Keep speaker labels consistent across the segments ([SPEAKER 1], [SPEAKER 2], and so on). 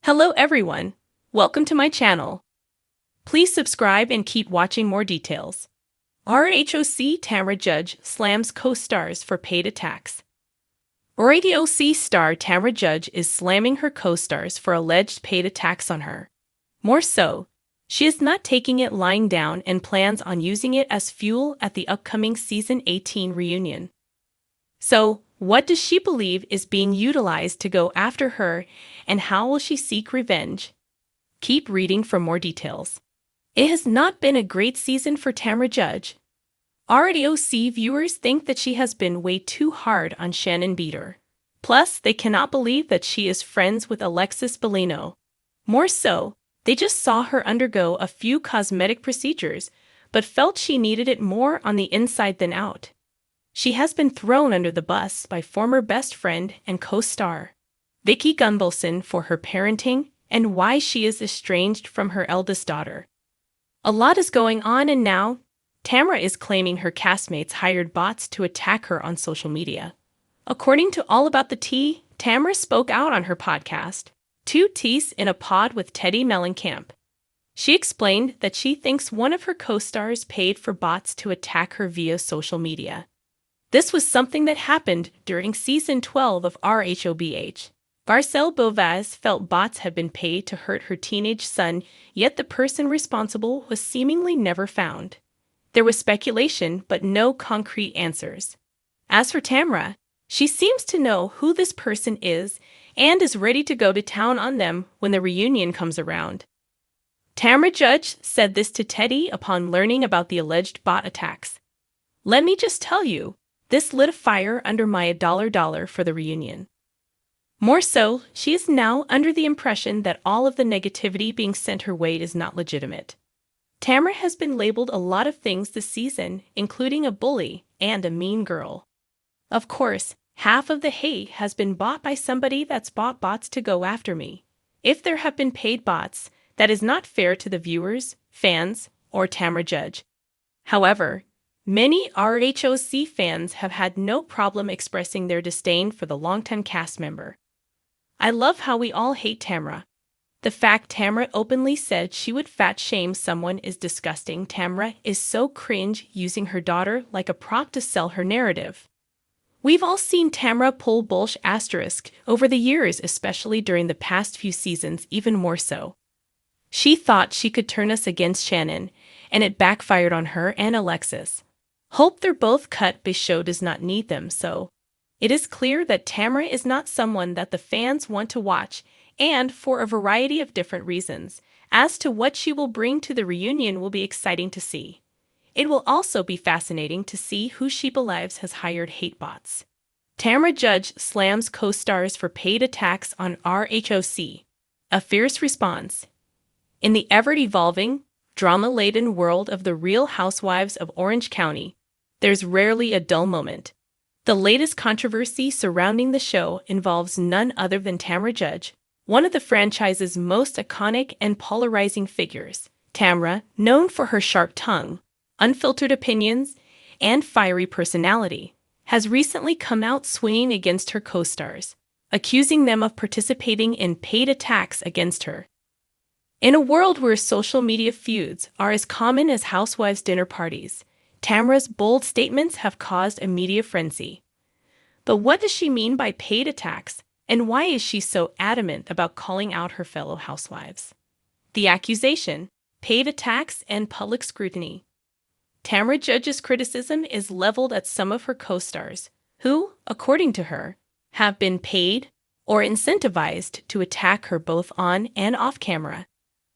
[SPEAKER 1] Hello everyone, welcome to my channel. Please subscribe and keep watching more details. RHOC Tamra Judge slams co-stars for paid attacks. RHOC star Tamra Judge is slamming her co-stars for alleged paid attacks on her. More so, she is not taking it lying down and plans on using it as fuel at the upcoming Season 18 reunion. So, what does she believe is being utilized to go after her, and how will she seek revenge? Keep reading for more details. It has not been a great season for Tamra Judge. RDOC viewers think that she has been way too hard on Shannon Beater. Plus, they cannot believe that she is friends with Alexis Bellino. More so, they just saw her undergo a few cosmetic procedures, but felt she needed it more on the inside than out. She has been thrown under the bus by former best friend and co-star Vicky Gunvalson for her parenting and why she is estranged from her eldest daughter. A lot is going on, and now Tamra is claiming her castmates hired bots to attack her on social media. According to All About the Tea, Tamra spoke out on her podcast, Two Teas in a Pod with Teddy Mellencamp. She explained that she thinks one of her co-stars paid for bots to attack her via social media. This was something that happened during Season 12 of RHOBH. Barcel Bovaz felt bots had been paid to hurt her teenage son, yet the person responsible was seemingly never found. There was speculation, but no concrete answers. As for Tamra, she seems to know who this person is and is ready to go to town on them when the reunion comes around. Tamra Judge said this to Teddy upon learning about the alleged bot attacks. "Let me just tell you, this lit a fire under my $1 for the reunion." More so, she is now under the impression that all of the negativity being sent her way is not legitimate. Tamra has been labeled a lot of things this season, including a bully and a mean girl. Of course, half of the hate has been bought by somebody that's bought bots to go after me. If there have been paid bots, that is not fair to the viewers, fans, or Tamra Judge. However, many RHOC fans have had no problem expressing their disdain for the longtime cast member. I love how we all hate Tamra. The fact Tamra openly said she would fat shame someone is disgusting. Tamra is so cringe, using her daughter like a prop to sell her narrative. We've all seen Tamra pull bullsh** over the years, especially during the past few seasons, even more so. She thought she could turn us against Shannon, and it backfired on her and Alexis. Hope they're both cut, but show does not need them, so it is clear that Tamra is not someone that the fans want to watch, and for a variety of different reasons. As to what she will bring to the reunion will be exciting to see. It will also be fascinating to see who she believes has hired hate bots. Tamra Judge slams co-stars for paid attacks on RHOC. A fierce response. In the ever-evolving, drama-laden world of the Real Housewives of Orange County, there's rarely a dull moment. The latest controversy surrounding the show involves none other than Tamra Judge, one of the franchise's most iconic and polarizing figures. Tamra, known for her sharp tongue, unfiltered opinions, and fiery personality, has recently come out swinging against her co-stars, accusing them of participating in paid attacks against her. In a world where social media feuds are as common as housewives' dinner parties, Tamra's bold statements have caused a media frenzy. But what does she mean by paid attacks, and why is she so adamant about calling out her fellow housewives? The accusation, paid attacks, and public scrutiny. Tamra Judge's criticism is leveled at some of her co-stars, who, according to her, have been paid or incentivized to attack her both on and off camera.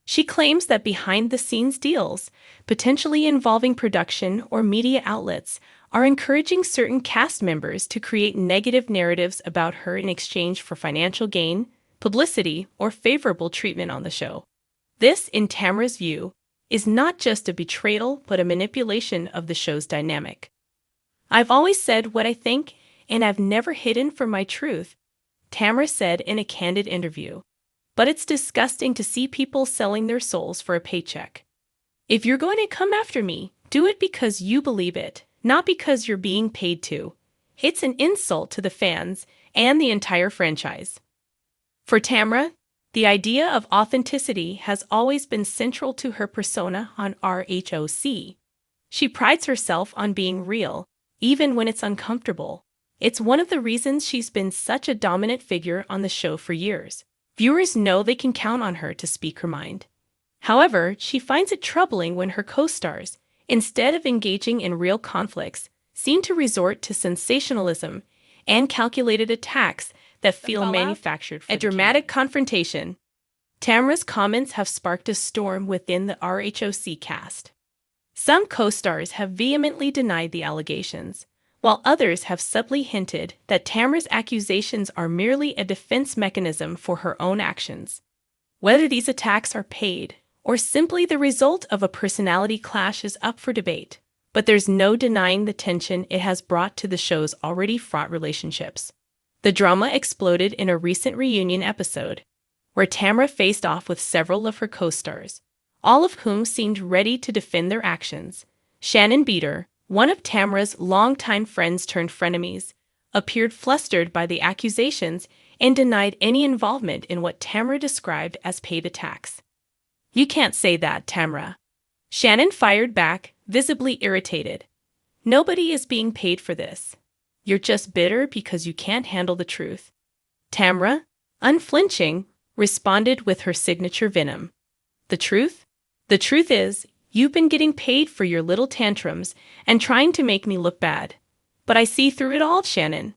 [SPEAKER 1] She claims that behind-the-scenes deals, potentially involving production or media outlets, are encouraging certain cast members to create negative narratives about her in exchange for financial gain, publicity, or favorable treatment on the show. This, in Tamra's view, is not just a betrayal but a manipulation of the show's dynamic. "I've always said what I think, and I've never hidden from my truth," Tamra said in a candid interview. "But it's disgusting to see people selling their souls for a paycheck. If you're going to come after me, do it because you believe it, not because you're being paid to. It's an insult to the fans and the entire franchise." For Tamra, The idea of authenticity has always been central to her persona on RHOC. She prides herself on being real, even when it's uncomfortable. It's one of the reasons she's been such a dominant figure on the show for years. Viewers know they can count on her to speak her mind. However, she finds it troubling when her co-stars, instead of engaging in real conflicts, seem to resort to sensationalism and calculated attacks that feel manufactured for a dramatic confrontation. Tamra's comments have sparked a storm within the RHOC cast. Some co-stars have vehemently denied the allegations, while others have subtly hinted that Tamra's accusations are merely a defense mechanism for her own actions. Whether these attacks are paid or simply the result of a personality clash is up for debate, but there's no denying the tension it has brought to the show's already fraught relationships. The drama exploded in a recent reunion episode, where Tamra faced off with several of her co-stars, all of whom seemed ready to defend their actions. Shannon Beater, one of Tamra's longtime friends turned frenemies, appeared flustered by the accusations and denied any involvement in what Tamra described as paid attacks. "You can't say that, Tamra." Shannon fired back, visibly irritated. "Nobody is being paid for this. You're just bitter because you can't handle the truth." Tamra, unflinching, responded with her signature venom. "The truth? The truth is, you've been getting paid for your little tantrums and trying to make me look bad. But I see through it all, Shannon."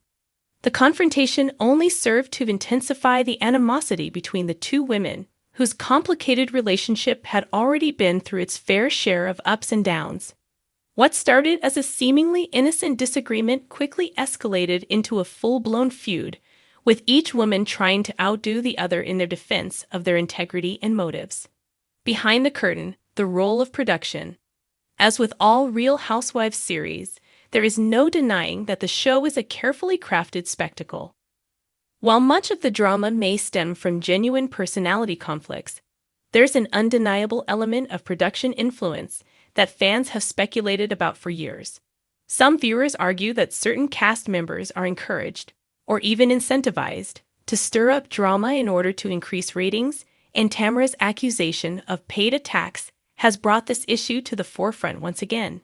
[SPEAKER 1] The confrontation only served to intensify the animosity between the two women, whose complicated relationship had already been through its fair share of ups and downs. What started as a seemingly innocent disagreement quickly escalated into a full-blown feud, with each woman trying to outdo the other in their defense of their integrity and motives. Behind the curtain, the role of production. As with all Real Housewives series, there is no denying that the show is a carefully crafted spectacle. While much of the drama may stem from genuine personality conflicts, there's an undeniable element of production influence that fans have speculated about for years. Some viewers argue that certain cast members are encouraged, or even incentivized, to stir up drama in order to increase ratings, and Tamra's accusation of paid attacks has brought this issue to the forefront once again.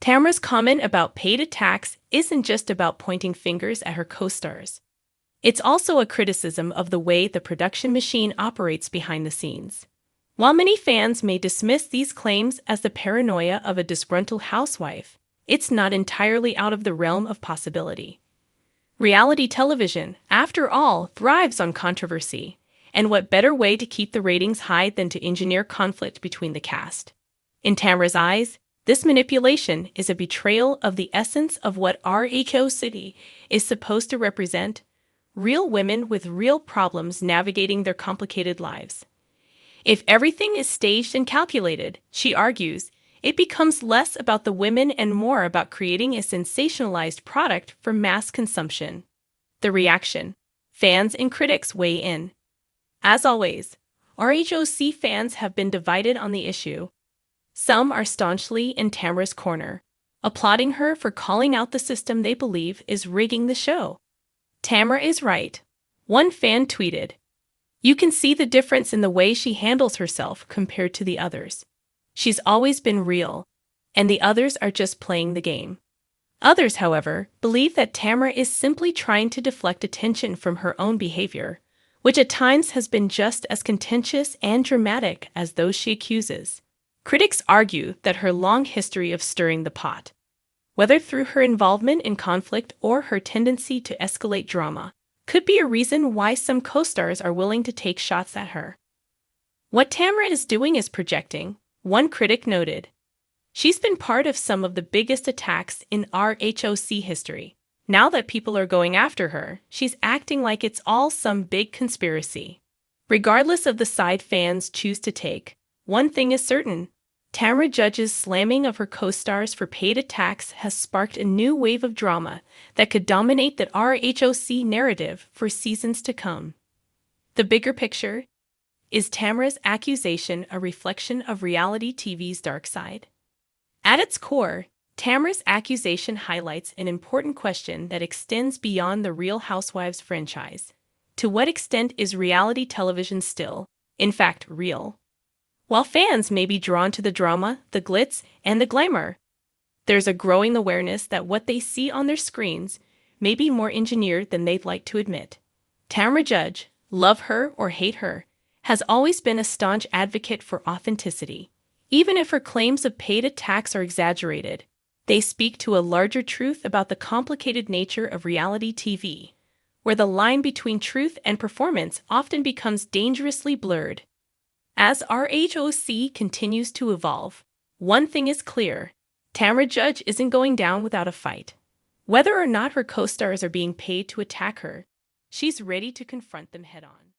[SPEAKER 1] Tamra's comment about paid attacks isn't just about pointing fingers at her co-stars. It's also a criticism of the way the production machine operates behind the scenes. While many fans may dismiss these claims as the paranoia of a disgruntled housewife, it's not entirely out of the realm of possibility. Reality television, after all, thrives on controversy, and what better way to keep the ratings high than to engineer conflict between the cast? In Tamra's eyes, this manipulation is a betrayal of the essence of what RHOC is supposed to represent: real women with real problems navigating their complicated lives. If everything is staged and calculated, she argues, it becomes less about the women and more about creating a sensationalized product for mass consumption. The reaction. Fans and critics weigh in. As always, RHOC fans have been divided on the issue. Some are staunchly in Tamra's corner, applauding her for calling out the system they believe is rigging the show. "Tamra is right," one fan tweeted. "You can see the difference in the way she handles herself compared to the others. She's always been real, and the others are just playing the game." Others, however, believe that Tamra is simply trying to deflect attention from her own behavior, which at times has been just as contentious and dramatic as those she accuses. Critics argue that her long history of stirring the pot, whether through her involvement in conflict or her tendency to escalate drama, could be a reason why some co-stars are willing to take shots at her. "What Tamra is doing is projecting," one critic noted. "She's been part of some of the biggest attacks in RHOC history. Now that people are going after her, she's acting like it's all some big conspiracy." Regardless of the side fans choose to take, one thing is certain: Tamra Judge's slamming of her co-stars for paid attacks has sparked a new wave of drama that could dominate the RHOC narrative for seasons to come. The bigger picture: is Tamra's accusation a reflection of reality TV's dark side? At its core, Tamra's accusation highlights an important question that extends beyond the Real Housewives franchise. To what extent is reality television still, in fact, real? While fans may be drawn to the drama, the glitz, and the glamour, there's a growing awareness that what they see on their screens may be more engineered than they'd like to admit. Tamra Judge, love her or hate her, has always been a staunch advocate for authenticity. Even if her claims of paid attacks are exaggerated, they speak to a larger truth about the complicated nature of reality TV, where the line between truth and performance often becomes dangerously blurred. As our HOC continues to evolve, one thing is clear: Tamra Judge isn't going down without a fight. Whether or not her co-stars are being paid to attack her, she's ready to confront them head-on.